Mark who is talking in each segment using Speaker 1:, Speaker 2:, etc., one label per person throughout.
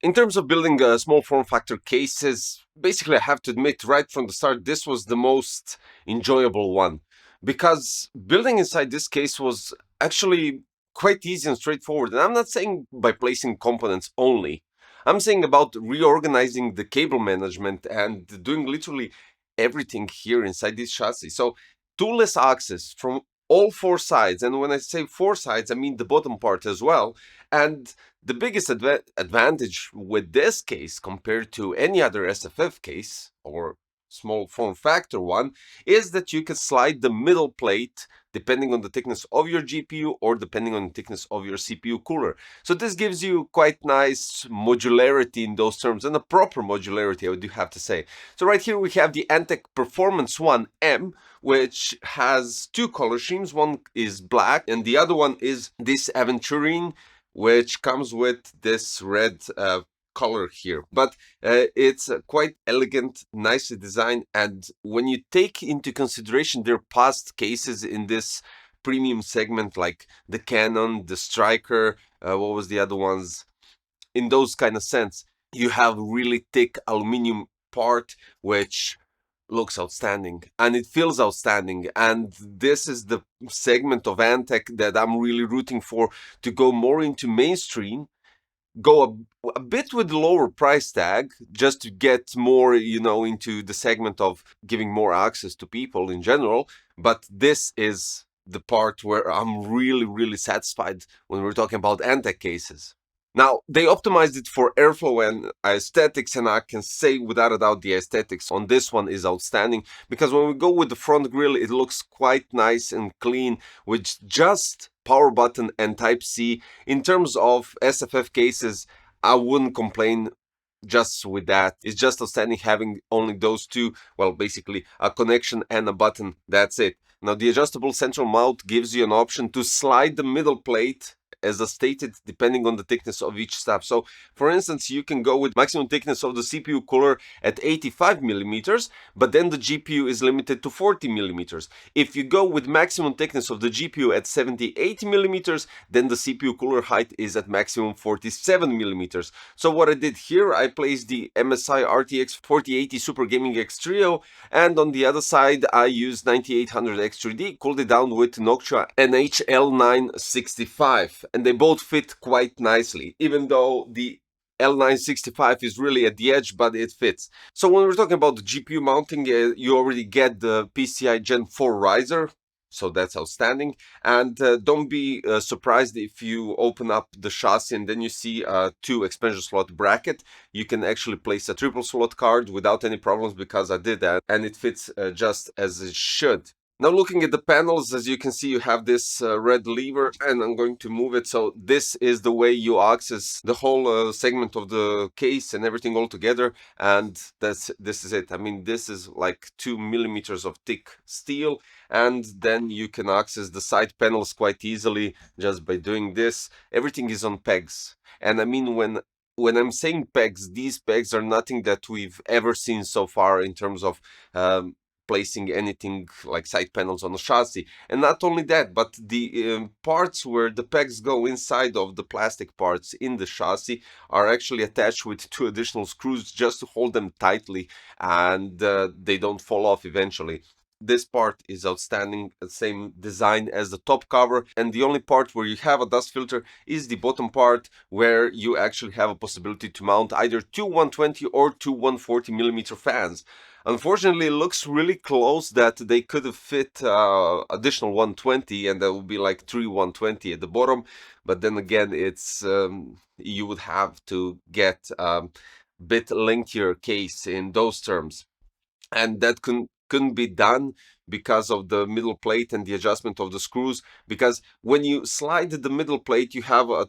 Speaker 1: In terms of building small form factor cases, basically I have to admit right from the start, this was the most enjoyable one, because building inside this case was actually quite easy and straightforward. And I'm not saying by placing components only. I'm saying about reorganizing the cable management and doing literally everything here inside this chassis. So toolless access from all four sides. And when I say four sides, I mean the bottom part as well. And the biggest advantage with this case compared to any other SFF case or small form factor one is that you can slide the middle plate depending on the thickness of your GPU or depending on the thickness of your CPU cooler. So this gives you quite nice modularity in those terms, and a proper modularity, I do have to say. So right here we have the ANTEC Performance 1M, which has two color schemes. One is black and the other one is this aventurine, which comes with this red color here. But it's quite elegant, nicely designed, and when you take into consideration their past cases in this premium segment, like the Canon, the Striker, what was the other ones? In those kind of sense, you have really thick aluminum part, which looks outstanding and it feels outstanding, and this is the segment of ANTEC that I'm really rooting for to go more into mainstream, go a bit with lower price tag just to get more, into the segment of giving more access to people in general. But this is the part where I'm really satisfied when we're talking about ANTEC cases. Now, they optimized it for airflow and aesthetics, and I can say without a doubt the aesthetics on this one is outstanding, because when we go with the front grille, it looks quite nice and clean with just power button and Type-C. In terms of SFF cases, I wouldn't complain just with that. It's just outstanding having only those two, well, basically a connection and a button, that's it. Now, the adjustable central mount gives you an option to slide the middle plate as I stated, depending on the thickness of each step. So, for instance, you can go with maximum thickness of the CPU cooler at 85 millimeters, but then the GPU is limited to 40 millimeters. If you go with maximum thickness of the GPU at 78 millimeters, then the CPU cooler height is at maximum 47 millimeters. So what I did here, I placed the MSI RTX 4080 Super Gaming X Trio, and on the other side, I used 9800 X3D, cooled it down with Noctua NH-L965. And they both fit quite nicely, even though the L965 is really at the edge, but it fits. So when we're talking about the GPU mounting, you already get the PCI Gen 4 riser, so that's outstanding. And don't be surprised if you open up the chassis and then you see a 2 expansion slot bracket. You can actually place a triple slot card without any problems, because I did that, and it fits just as it should. Now, looking at the panels, as you can see, you have this red lever, and I'm going to move it. So this is the way you access the whole segment of the case and everything all together. And this is it. I mean, this is like 2 millimeters of thick steel, and then you can access the side panels quite easily just by doing this. Everything is on pegs. And I mean, when I'm saying pegs, these pegs are nothing that we've ever seen so far in terms of placing anything like side panels on the chassis. And not only that, but the parts where the pegs go inside of the plastic parts in the chassis are actually attached with 2 additional screws just to hold them tightly, and they don't fall off eventually. This part is outstanding, same design as the top cover, and the only part where you have a dust filter is the bottom part, where you actually have a possibility to mount either 2 120 or 2 140 millimeter fans. Unfortunately, it looks really close that they could have fit additional 120, and that would be like 3 120 at the bottom. But then again, it's you would have to get a bit lengthier case in those terms, and that couldn't be done because of the middle plate and the adjustment of the screws. Because when you slide the middle plate, you have a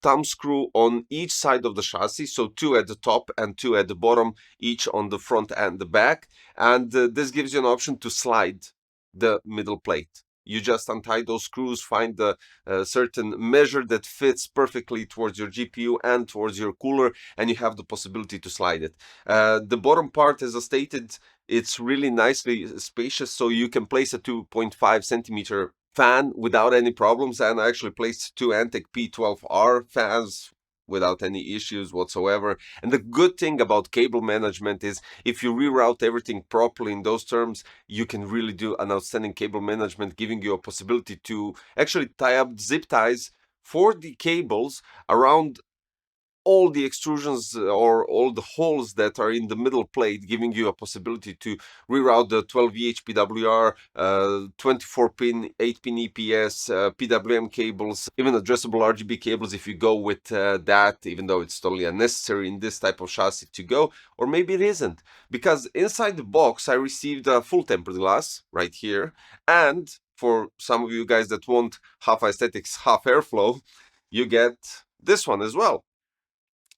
Speaker 1: thumb screw on each side of the chassis, so 2 at the top and 2 at the bottom, each on the front and the back, and this gives you an option to slide the middle plate. You just untie those screws, find the certain measure that fits perfectly towards your GPU and towards your cooler, and you have the possibility to slide it. The bottom part, as I stated, it's really nicely spacious, so you can place a 2.5 centimeter fan without any problems, and I actually placed 2 ANTEC P12R fans without any issues whatsoever. And the good thing about cable management is if you reroute everything properly in those terms, you can really do an outstanding cable management, giving you a possibility to actually tie up zip ties for the cables around all the extrusions or all the holes that are in the middle plate, giving you a possibility to reroute the 12 PWR, 24-pin, 8-pin EPS, PWM cables, even addressable RGB cables if you go with that, even though it's totally unnecessary in this type of chassis to go, or maybe it isn't. Because inside the box, I received a full tempered glass right here, and for some of you guys that want half aesthetics, half airflow, you get this one as well.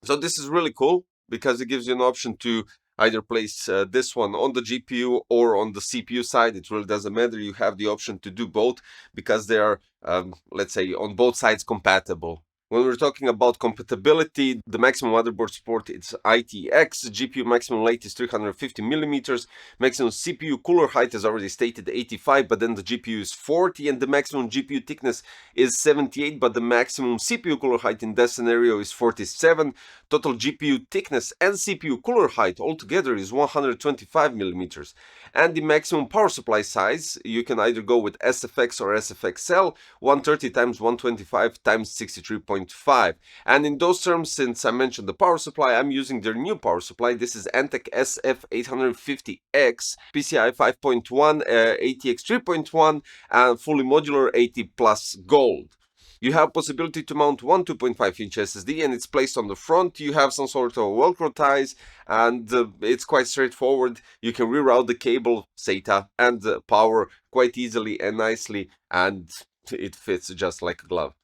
Speaker 1: So this is really cool because it gives you an option to either place this one on the GPU or on the CPU side. It really doesn't matter. You have the option to do both because they are, let's say, on both sides compatible. When we're talking about compatibility, the maximum motherboard support is ITX, GPU maximum length is 350 millimeters, maximum CPU cooler height is already stated 85, but then the GPU is 40, and the maximum GPU thickness is 78, but the maximum CPU cooler height in that scenario is 47. Total GPU thickness and CPU cooler height altogether is 125 millimeters. And the maximum power supply size, you can either go with SFX or SFXL, 130 times 125 times 63.5. And in those terms, since I mentioned the power supply, I'm using their new power supply. This is ANTEC SF850X, PCI 5.1, ATX 3.1, and fully modular 80 plus gold. You have possibility to mount one 2.5-inch SSD, and it's placed on the front. You have some sort of Velcro ties, and it's quite straightforward. You can reroute the cable, SATA, and power quite easily and nicely, and it fits just like a glove.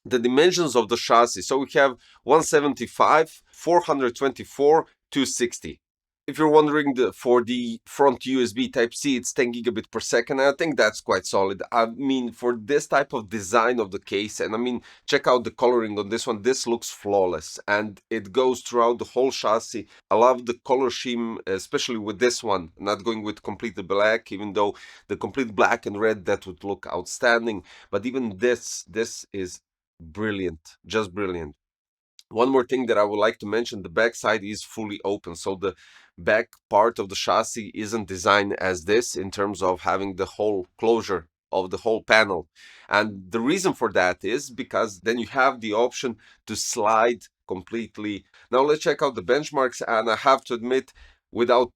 Speaker 1: The dimensions of the chassis. So we have 175, 424, 260. If you're wondering, for the front USB Type-C, it's 10 gigabit per second. And I think that's quite solid. I mean, for this type of design of the case, and I mean, check out the coloring on this one. This looks flawless, and it goes throughout the whole chassis. I love the color scheme, especially with this one. Not going with complete black, even though the complete black and red, that would look outstanding. But even this is brilliant, just brilliant. One more thing that I would like to mention, the back side is fully open. So the back part of the chassis isn't designed as this in terms of having the whole closure of the whole panel. And the reason for that is because then you have the option to slide completely. Now let's check out the benchmarks, and I have to admit, without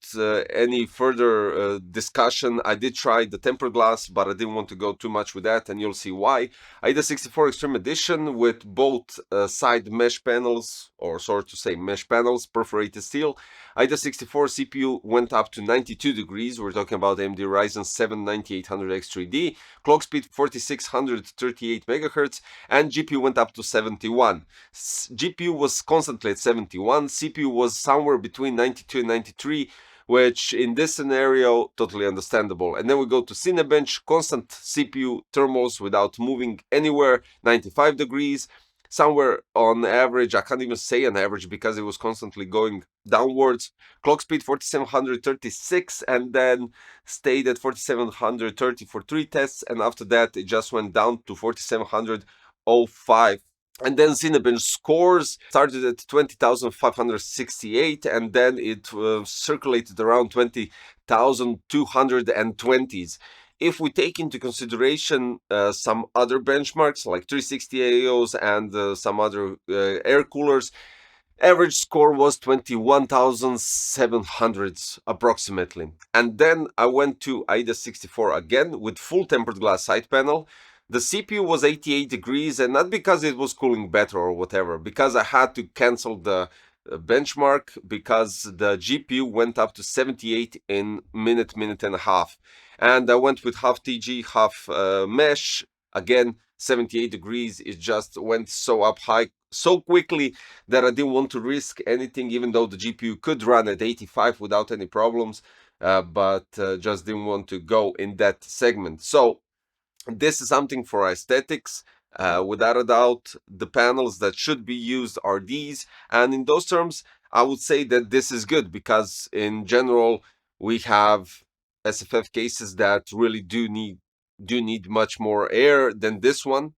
Speaker 1: any further discussion, I did try the tempered glass, but I didn't want to go too much with that, and you'll see why. AIDA64 Extreme Edition with both side mesh panels, or sort to say mesh panels, perforated steel. AIDA64 CPU went up to 92 degrees. We're talking about AMD Ryzen 7 9800X3D. Clock speed 4638 megahertz, and GPU went up to 71. GPU was constantly at 71. CPU was somewhere between 92 and 93, which in this scenario, totally understandable. And then we go to Cinebench, constant CPU thermals without moving anywhere, 95 degrees. Somewhere on average, I can't even say an average because it was constantly going downwards. Clock speed 4736, and then stayed at 4730 for 3 tests, and after that it just went down to 4705. And then Cinebench scores started at 20,568, and then it circulated around 20,220s. If we take into consideration some other benchmarks like 360 AOs and some other air coolers, average score was 21,700 approximately. And then I went to AIDA64 again with full tempered glass side panel. The CPU was 88 degrees, and not because it was cooling better or whatever, because I had to cancel the benchmark because the GPU went up to 78 in minute and a half. And I went with half TG, half mesh. Again, 78 degrees. It just went so up high so quickly that I didn't want to risk anything, even though the GPU could run at 85 without any problems, but just didn't want to go in that segment. So this is something for aesthetics. Without a doubt, the panels that should be used are these. And in those terms, I would say that this is good because in general, we have SFF cases that really do need much more air than this one.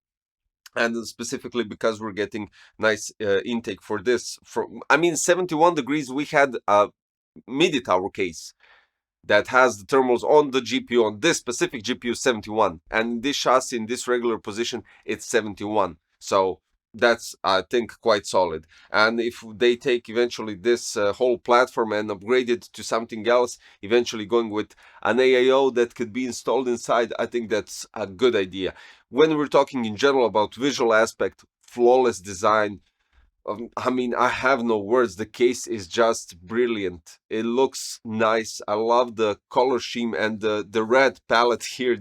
Speaker 1: and specifically because we're getting nice intake for this. From, I mean, 71 degrees, we had a midi tower case that has the thermals on the GPU, on this specific GPU 71, and this chassis in this regular position it's 71. So that's, I think, quite solid. And if they take eventually this whole platform and upgrade it to something else, eventually going with an AIO that could be installed inside, I think that's a good idea. When we're talking in general about visual aspect, flawless design, I mean, I have no words. The case is just brilliant. It looks nice. I love the color scheme and the red palette here.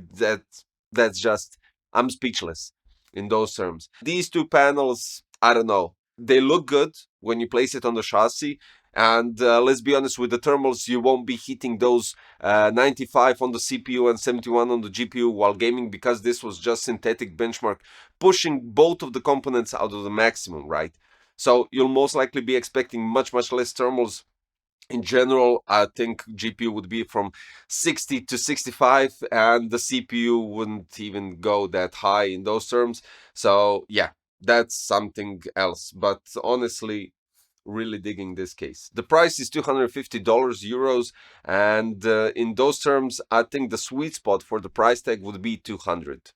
Speaker 1: That's just, I'm speechless in those terms. These two panels, I don't know. They look good when you place it on the chassis. And let's be honest, with the thermals, you won't be hitting those 95 on the CPU and 71 on the GPU while gaming, because this was just synthetic benchmark, pushing both of the components out of the maximum, right? So you'll most likely be expecting much less thermals. In general, I think GPU would be from 60 to 65, and the CPU wouldn't even go that high in those terms. So yeah, that's something else. But honestly, really digging this case. The price is $250 euros, and in those terms, I think the sweet spot for the price tag would be 200,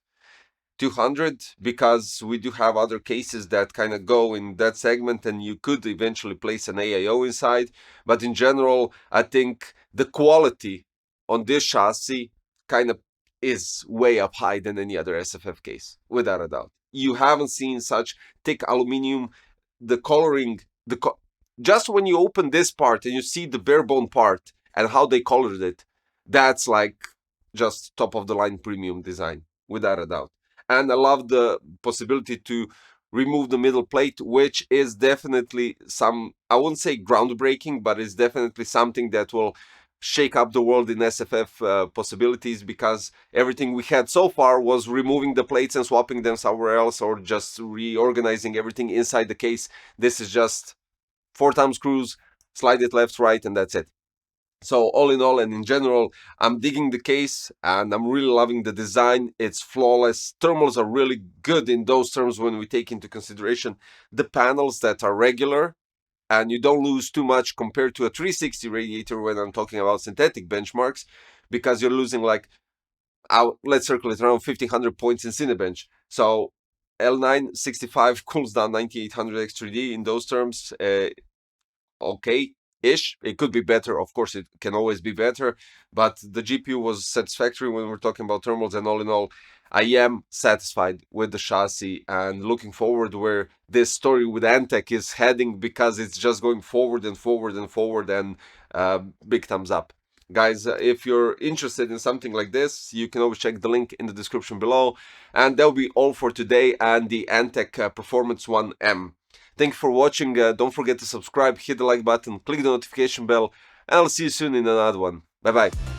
Speaker 1: because we do have other cases that kind of go in that segment, and you could eventually place an AIO inside. But in general, I think the quality on this chassis kind of is way up high than any other SFF case, without a doubt. You haven't seen such thick aluminum, the coloring, just when you open this part and you see the bare bone part and how they colored it, that's like just top of the line premium design, without a doubt. And I love the possibility to remove the middle plate, which is definitely some, I wouldn't say groundbreaking, but it's definitely something that will shake up the world in SFF possibilities, because everything we had so far was removing the plates and swapping them somewhere else, or just reorganizing everything inside the case. This is just 4 times screws, slide it left, right, and that's it. So all in all and in general, I'm digging the case and I'm really loving the design. It's flawless. Thermals are really good in those terms when we take into consideration the panels that are regular, and you don't lose too much compared to a 360 radiator when I'm talking about synthetic benchmarks, because you're losing like, let's circle it around 1500 points in Cinebench. So L9 65 cools down 9800 X3D in those terms. Okay-ish. It could be better. Of course, it can always be better, but the GPU was satisfactory when we're talking about thermals, and all in all, I am satisfied with the chassis and looking forward where this story with ANTEC is heading, because it's just going forward and forward and forward, and big thumbs up. Guys, if you're interested in something like this, you can always check the link in the description below. And that'll be all for today and the ANTEC Performance 1M. Thank you for watching. Don't forget to subscribe, hit the like button, click the notification bell, and I'll see you soon in another one. Bye bye.